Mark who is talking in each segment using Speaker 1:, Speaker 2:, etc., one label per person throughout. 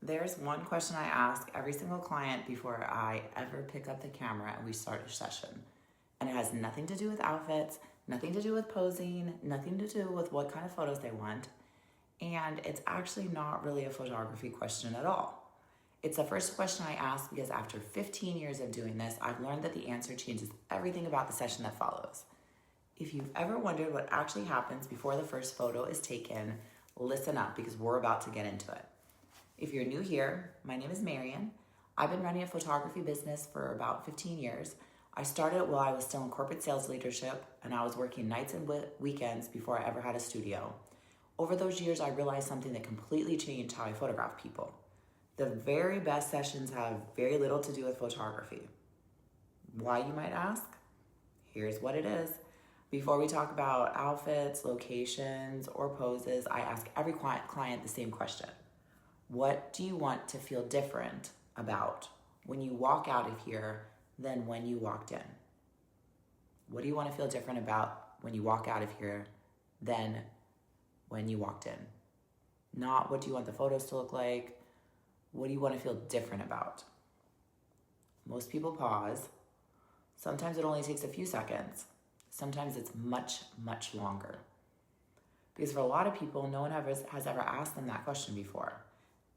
Speaker 1: There's one question I ask every single client before I ever pick up the camera and we start a session. And it has nothing to do with outfits, nothing to do with posing, nothing to do with what kind of photos they want. And it's actually not really a photography question at all. It's the first question I ask because after 15 years of doing this, I've learned that the answer changes everything about the session that follows. If you've ever wondered what actually happens before the first photo is taken, listen up because we're about to get into it. If you're new here, my name is Marian. I've been running a photography business for about 15 years. I started while I was still in corporate sales leadership, and I was working nights and weekends before I ever had a studio. Over those years, I realized something that completely changed how I photograph people. The very best sessions have very little to do with photography. Why, you might ask? Here's what it is. Before we talk about outfits, locations, or poses, I ask every client the same question. What do you want to feel different about when you walk out of here than when you walked in? What do you want to feel different about when you walk out of here than when you walked in? Not what do you want the photos to look like? What do you want to feel different about? Most people pause. Sometimes it only takes a few seconds. Sometimes it's much, much longer. Because for a lot of people, no one has ever asked them that question before.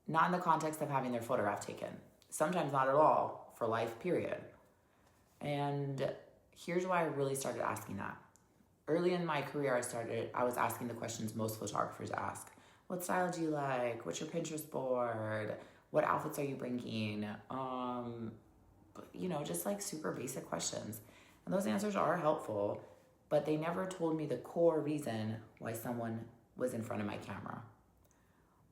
Speaker 1: Not in the context of having their photograph taken. Sometimes not at all, for life, period. And here's why I really started asking that. Early in my career, I was asking the questions most photographers ask. What style do you like? What's your Pinterest board? What outfits are you bringing? Just like super basic questions. And those answers are helpful, but they never told me the core reason why someone was in front of my camera.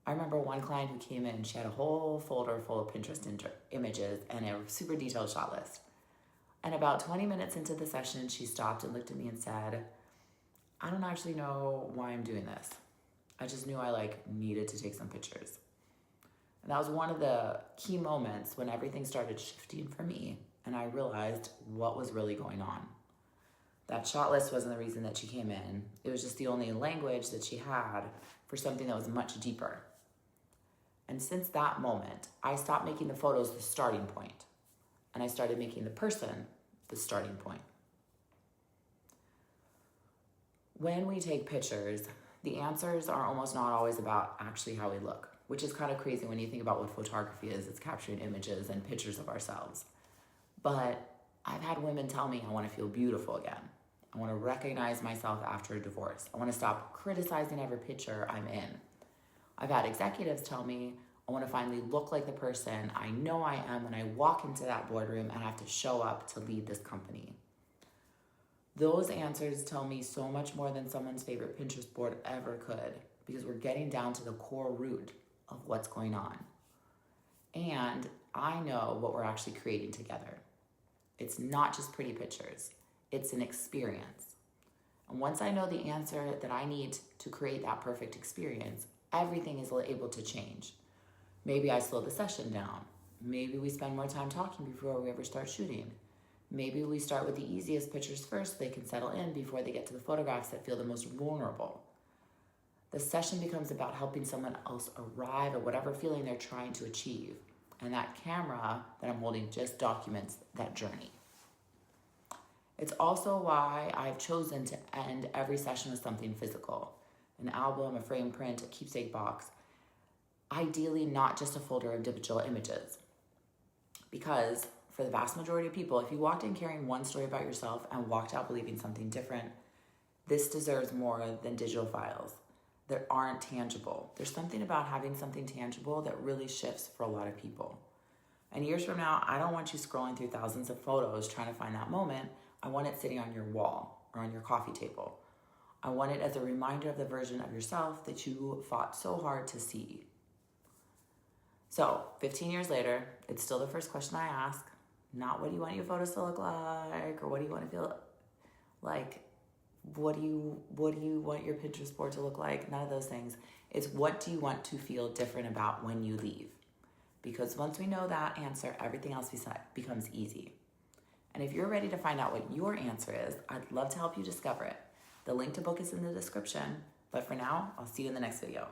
Speaker 1: I remember one client who came in, she had a whole folder full of Pinterest images and a super detailed shot list. And about 20 minutes into the session, she stopped and looked at me and said, I don't actually know why I'm doing this. I just knew I needed to take some pictures. And that was one of the key moments when everything started shifting for me and I realized what was really going on. That shot list wasn't the reason that she came in. It was just the only language that she had for something that was much deeper. And since that moment, I stopped making the photos the starting point, and I started making the person the starting point. When we take pictures, the answers are almost not always about actually how we look, which is kind of crazy when you think about what photography is. It's capturing images and pictures of ourselves. But I've had women tell me I want to feel beautiful again. I want to recognize myself after a divorce. I want to stop criticizing every picture I'm in. I've had executives tell me I want to finally look like the person I know I am when I walk into that boardroom and I have to show up to lead this company. Those answers tell me so much more than someone's favorite Pinterest board ever could, because we're getting down to the core root of what's going on. And I know what we're actually creating together. It's not just pretty pictures. It's an experience. And once I know the answer that I need to create that perfect experience, everything is able to change. Maybe I slow the session down. Maybe we spend more time talking before we ever start shooting. Maybe we start with the easiest pictures first so they can settle in before they get to the photographs that feel the most vulnerable. The session becomes about helping someone else arrive at whatever feeling they're trying to achieve. And that camera that I'm holding just documents that journey. It's also why I've chosen to end every session with something physical. An album, a frame print, a keepsake box. Ideally, not just a folder of digital images. Because for the vast majority of people, if you walked in carrying one story about yourself and walked out believing something different, this deserves more than digital files that aren't tangible. There's something about having something tangible that really shifts for a lot of people. And years from now, I don't want you scrolling through thousands of photos trying to find that moment. I want it sitting on your wall or on your coffee table. I want it as a reminder of the version of yourself that you fought so hard to see. So 15 years later, it's still the first question I ask. Not what do you want your photos to look like, or what do you want to feel like? What do you want your Pinterest board to look like? None of those things. It's what do you want to feel different about when you leave? Because once we know that answer, everything else becomes easy. And if you're ready to find out what your answer is, I'd love to help you discover it. The link to book is in the description. But for now, I'll see you in the next video.